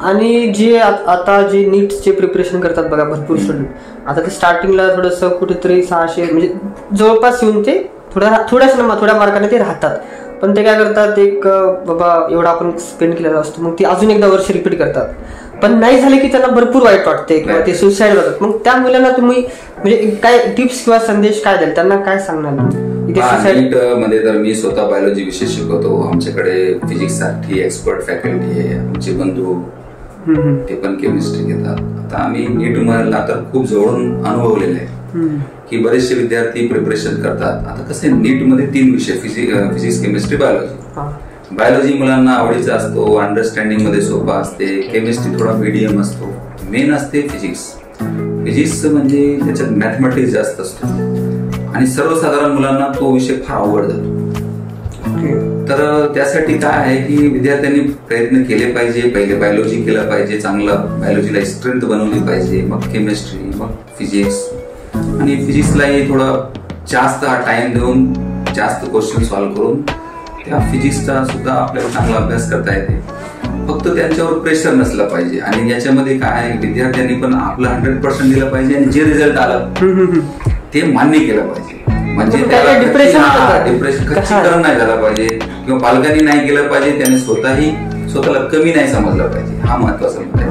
आणि जे आता जे नीटचे प्रिपरेशन करतात बघा भरपूर स्टुडंट, आता ते स्टार्टिंगला थोडंसं कुठेतरी 600 म्हणजे जवळपास येऊन ते थोड्या मार्काने ते राहतात. पण ते काय करतात, एक बाबा एवढा आपण स्पेंड केलेला असतो, मग ती अजून एकदा वर्ष रिपीट करतात. पण नाही झाले की त्यांना भरपूर वाईट वाटते किंवा ते सुसाईड करतात. मग त्या मुलांना तुम्ही म्हणजे काय टिप्स किंवा संदेश काय द्याल, त्यांना काय सांगणार? नीट मध्ये तर मी स्वतः बायोलॉजी विषय शिकवतो. आमच्याकडे फिजिक्स साठी एक्सपर्ट फॅकल्टी आहे. आमचे बंधू ते पण केमिस्ट्री घेतात. आता आम्ही नीट मधला तर खूप जवळून अनुभवलेलं आहे की बरेचसे विद्यार्थी प्रिपरेशन करतात. आता कसं आहे, नीट मध्ये 3 विषय फिजिक्स केमिस्ट्री बायोलॉजी. बायोलॉजी मुलांना आवडीचा असतो, अंडरस्टँडिंग मध्ये सोपा असते. केमिस्ट्री थोडा मीडियम असतो. मेन असते फिजिक्स म्हणजे त्याच्यात मॅथमॅटिक्स जास्त असतो आणि सर्वसाधारण मुलांना तो विषय फार अवघड जातो. तर त्यासाठी काय आहे की विद्यार्थ्यांनी प्रयत्न केले पाहिजे. पहिले बायोलॉजी केलं पाहिजे, चांगलं बायोलॉजीला स्ट्रेंथ बनवली पाहिजे, मग केमिस्ट्री, मग फिजिक्स. आणि फिजिक्सलाही थोडा जास्त टाइम देऊन जास्त क्वेश्चन सॉल्व्ह करून त्या फिजिक्सचा सुद्धा आपल्याला चांगला अभ्यास करता येते. फक्त त्यांच्यावर प्रेशर नसला पाहिजे. आणि याच्यामध्ये काय आहे, विद्यार्थ्यांनी पण आपलं 100% दिलं पाहिजे आणि जे रिझल्ट आलं ते मान्य केलं पाहिजे. म्हणजे डिप्रेशन खच्चीकरण नाही झालं पाहिजे किंवा पालकांनी नाही केलं पाहिजे. त्याने स्वतःला कमी नाही समजलं पाहिजे. हा महत्वाचा मुद्दा आहे.